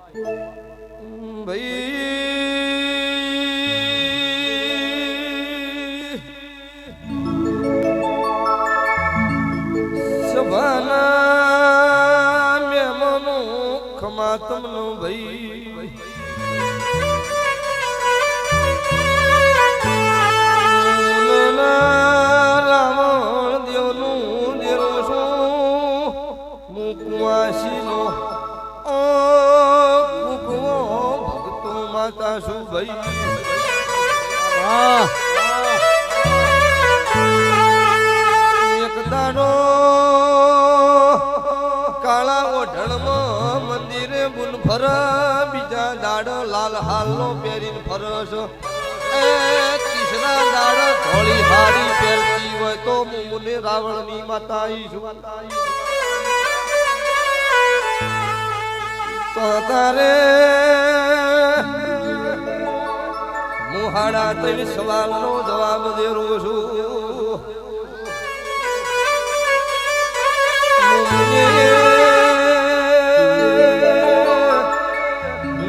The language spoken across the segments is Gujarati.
ભાઈ સભાના મેમનો ખમા તમનો ભાઈ રાવણ દેવનું દેરો શું મુકવાસીનો ભક્તો માતા શું ભાઈ એક દાડો કાળા ઓઢણમાં મંદિરે બુન ફર બીજા દાડો લાલ હાલનો પહેરીને ફરસ ત્રીસરા દાડો ધોળી હાડી પહેરતી હોય તો મુને રાવણની માતા ઈશું તો તારે મુહાડા ત્રણ સવાલનો જવાબ દેરો છું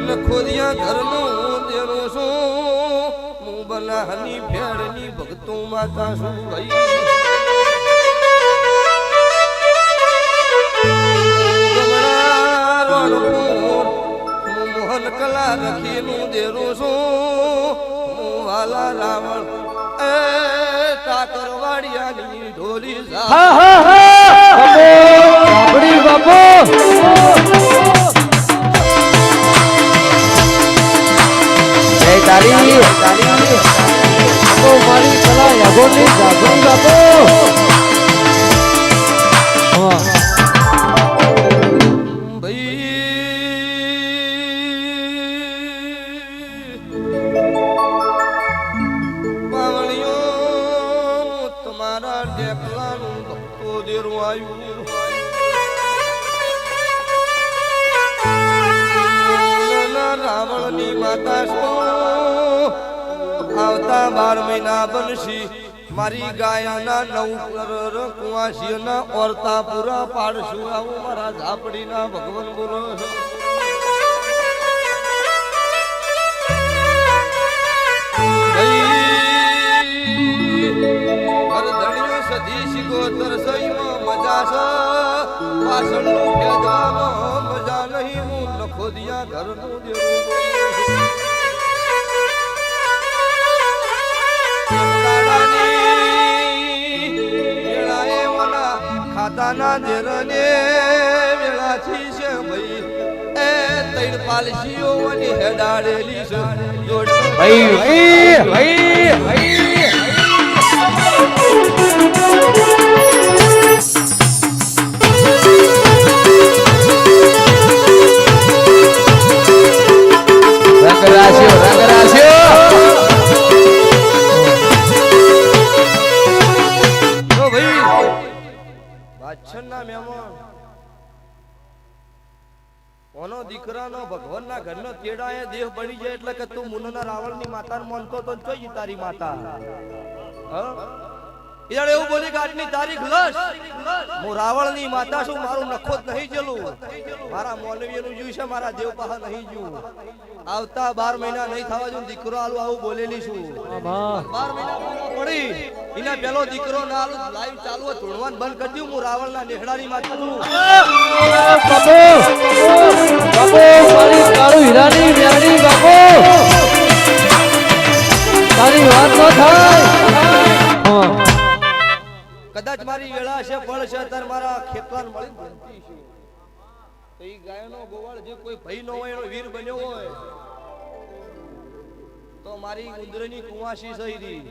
લખોદિયા ઘરનું દેરો છું હું બનાહની ભેડની ભક્તો માતા છું ભાઈ મોહન કલા રખીનું દેરો છું હું વાલા રાવણ એ ટાકરવાડિયાની ઢોલી બાપો જય તારી બાપો મારી કલા યાગોની જાગરણ બાપો રાવણની માતા શું આવતા 12 મહિના બનશી મારી ગાયના 9 કુવાસીના ઓરતા પૂરા પાડશું આવું મારા ઝાપડીના ભગવાન બોલો ધણીઓ સધી શિકોતર સહીમાં મજા છે પાછળનું ફેદવામાં મજા નહીં હું લખોદિયા ઘરનું દેવું ખાતાના દેરને વેળાથી છે ભાઈ એ તૈણ પાલસીઓ ની હેડાડેલી છે ભાઈ ભાઈ ભાઈ દીકરાનો ભગવાનના ઘરનો તેડાએ દેહ બની જાય એટલે કે તું મુનોના રાવણની માતાને માનતો તો જોઈ તારી માતા યાર એવું બોલી કે આજની તારીખ લસ હું રાવણની માતા છું મારું નખો જ નહીં જલું મારા મોનવીનું જીવ છે મારા દેવ પાહા નહીં જીવ આવતા 12 મહિના નહીં થવા જો દીકરો આલું આવું બોલેલી છું 12 મહિના પડી એના પેલો દીકરો ના આલું લાઈવ ચાલુ ધોણવાન બંધ કરી દઉં હું રાવણના નેહડાની માતા છું બાપો બાપો મારી કાળુ હીરાની વ્યાડી બાપો તારી વાત ન થાય કદાચ મારી વેળા છે ફળ છે તાર મારા ખેતવાન મળી બનતી છે તો ઈ ગાયનો ગોવાળ જે કોઈ ભઈ ન હોય એનો વીર બન્યો હોય તો મારી ઉંદરની કુવાસી સહીરી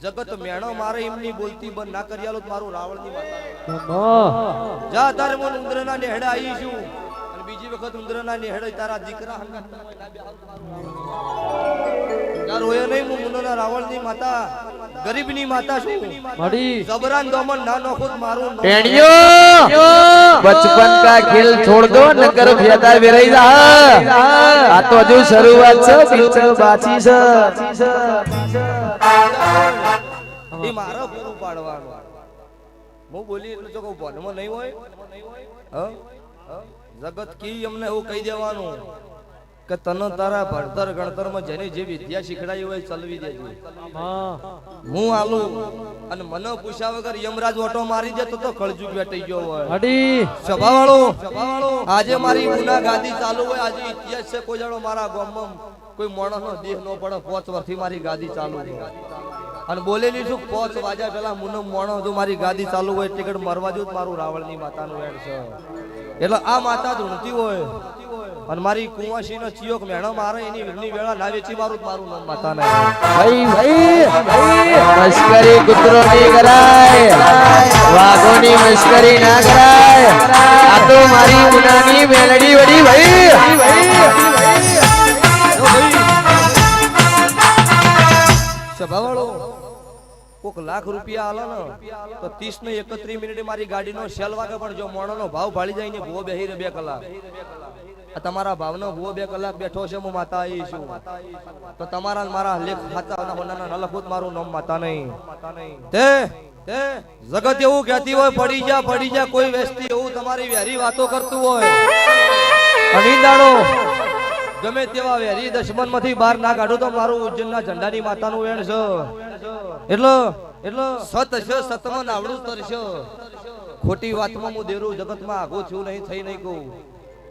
જગત મેણો મારે એમની બોલતી બંધ ના કરી આલો મારું રાવણની માતા જા તારે મન ઉંદરના નેહડા આવી છું અને બીજી વખત ઉંદરના નેહડા તારા દીકરા હંગાત યાર હોય નહીં હું મુનોના રાવણની માતા ગરીબની માતા છું મડી જબરાન દમન ના નખુદ મારું टेणियो बचपन का खेल छोड़ दो नकर फेदा वेराई जा आ तो जो शुरुआत છે બીચ બાચી છે એ મારા પૂરું પાડવાનું હું બોલી એટલે જો કોઈ ભણમાં નહીં હોય હ જગત કી અમને એવું કહી દેવાનું કે તને તારા ભણતર ગણતરમાં જેની જે વિદ્યા શીખડાઈ હોય ચલવી દેજો. હું આલું અને મને પૂછ્યા વગર યમરાજ ઓટો મારી દે તો કળજુગ વેટાઈ ગયો હોય. સભાવાળો આજે મારી ગુના ગાદી ચાલુ હોય. આજે ઇતિહાસ છે કોઈ જાણો મારા ગામમાં કોઈ માણસનો દેહ ન પડે 5 વર્ષથી મારી ગાદી ચાલુ છે અને બોલેલી છું 5 વાગ્યા પેલા મુનો મોણો જો મારી ગાદી ચાલુ હોય ટિકટ મરવા જો મારું રાવળની માતાનું વેણ છે. એટલે આ માતા ધૂણતી હોય અને મારી કુંવાસી નો ચિયોક મેણો મારે એની વીરની વેળા ના વેચી મારું નામ માતા ને. ભાઈ મસ્કરી કૂતરો નહીં કરાય, વાઘોની મસ્કરી ના કરાય. આ તો મારી મુનાની મેલડી વડી ભાઈ. સભાવાળો કોક લાખ રૂપિયા આલે ને તો 30 ને 31 મિનિટે મારી ગાડીનો સેલ વાગે પણ જો મોણોનો ભાવ ભાળી જાય ને ભૂવો બેહી રે 2 કલાક. આ તમારા ભાવનો ભૂવો 2 કલાક બેઠો છે હું માતા આવી છું તો તમારા મારા લેખ ખાતા હોનાના નલખુત મારું નામ માતા નહીં. તે જગત એવું કહેતી હોય પડી જા કોઈ વેસ્તી એવું તમારી વેરી વાતો કરતું હોય અને દાડો ગમે તેવા વેરી દુશ્મન માંથી બહાર ના કાઢો તો મારું ઉજ્જૈનના ઝંડાની માતાનું વેણ છે. એટલે સત છે સતમાં નાવડું તરશે. ખોટી વાતમાં હું દેરું જગતમાં આગો છું નહીં થઈ નહીં કહું.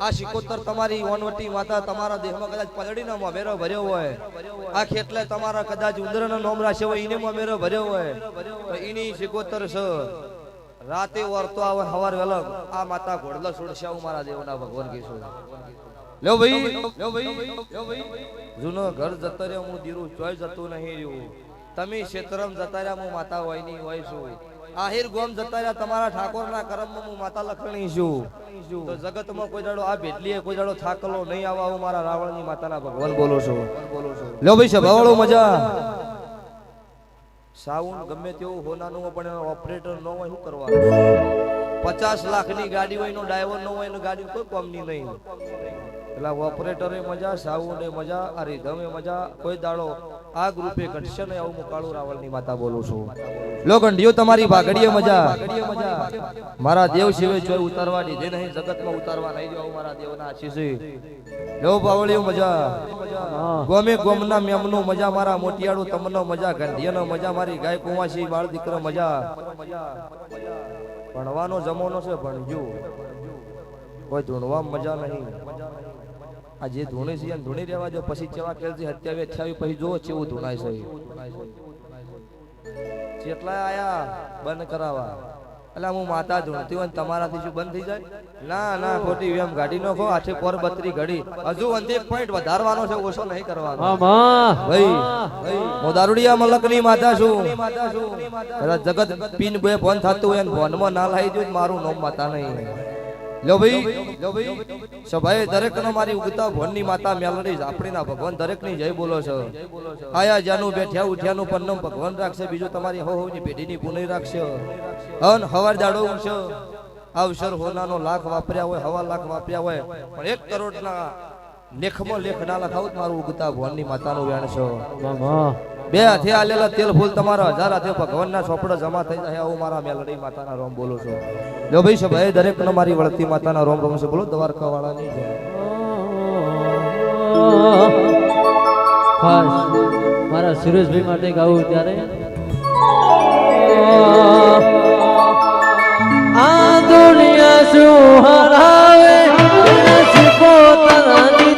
આ શિકોતર તમારી વનવટી માતા તમારા દેહમાં કદાચ પલડીનો મોમેરો ભર્યો હોય. આ ખેટલે તમારા કદાચ ઉંદરનો નામ રાખ્યો હોય એને મોમેરો ભર્યો હોય તો એની શિકોતર છે. રાતે વર્તો આવે સવાર વેલો આ માતા ઘોડલો છોડશે હું મારા દેવના ભગવાન કીશું. લ્યો ભાઈ જૂનો ઘર જતો રહ્યો હું દીરું ચોય જતું નહીં રહ્યું. તમે ક્ષેત્રમ જતા રહ્યા હું માતા હોય ની હોય છું. આહિર ગોમ જતા રહ્યા તમારા ઠાકોરના કરમમાં હું માતા લખણી છું. તો જગતમાં કોઈ દાડો આ ભેટલીએ કોઈ દાડો થાકલો નહીં આવા હું મારા રાવણની માતાના ભગવાન બોલો છું. લ્યો ભાઈ સભાવાળો મજા સાઉન્ડ ગમે તેવું હોનાનું પણ એનો ઓપરેટર ન હોય શું કરવાનું. 50 લાખની ગાડી હોય એનો ડ્રાઈવર ન હોય એનો ગાડી કોઈ કોમની નહીં. એટલે ઓપરેટરે મજા સાઉન્ડે મજા આ રીધમે મજા કોઈ દાડો આ ગ્રુપે ઘટશે ને આવું હું કાળુ રાવળની માતા બોલું છું. લો ગંઢિયો તમારી ભાગડીએ મજા મારા દેવ શિવે જોઈ ઉતારવા દીધે નહીં જગતમાં ઉતારવા નહીં દેવા મારા દેવના આશીષ. લો બાવળીઓ મજા ગોમે ગોમના મેમનો મજા મારા મોટિયાળું તમનો મજા ગંઢિયાનો મજા મારી ગાય કુંવાસી બાળ દીકરો મજા. ભણવાનો જમાનો છે ભણજો કોઈ ધૂણવા મજા નહીં. આ જે ધૂણી છે ધૂણી રહેવા દો પછી કેવા કેલજી 27 28 પછી જો કેવું ધૂણાય છે. કેટલા આયા બંધ કરાવવા એટલે હું માતા ધૂણતી હોય તમારાથી શું બંધ થઈ જાય? ના ખોટી વેમ ગાડી નો ખો આઠે પર 32 ઘડી હજુ 1 પોઈન્ટ વધારવાનો છે ઓછો નહીં કરવાનો. ભાઈ હું દારૂડિયા મલકની માતા છું. જગત પીન બે ફોન થતું હોય ફોનમાં ના લાવી દો મારું નામ માતા નહીં. લો ભાઈ સભાએ દરેક નો મારી ઉગતા ભવનની માતા મેલડી આપણીના ભગવાન દરેક ની જય બોલો છો. આયા જાનું બેઠ્યા ઉઠ્યાનું પન્નમ ભગવાન રાખશે. બીજું તમારી હોની પેઢીની પુનઃ રાખશે. અન હવાર દાડો ઊંચો અવસર હોનાનો લાખ વાપર્યા હોય 1.5 લાખ વાપર્યા હોય પણ 1 કરોડના લેખમાં લેખ ના લખાવું મારું ઉગતા ભવનની માતાનું વેણ છો. 2 હાથે આલેલા તેલ ફૂલ તમારા 1000 હાથે ભગવાનના ચોપડા જમા થઈ જાય આવું મારા મેલડી માતાના રોમ બોલો છો. જો ભાઈ સભાએ દરેક નો મારી વળતી માતાના રોમ રોમ છે બોલો દ્વારકા વાળાની જય. ખાસ મારા સુરેશભાઈ માટે ગાવું ત્યારે આ દુનિયા શું હરાવે પોતાની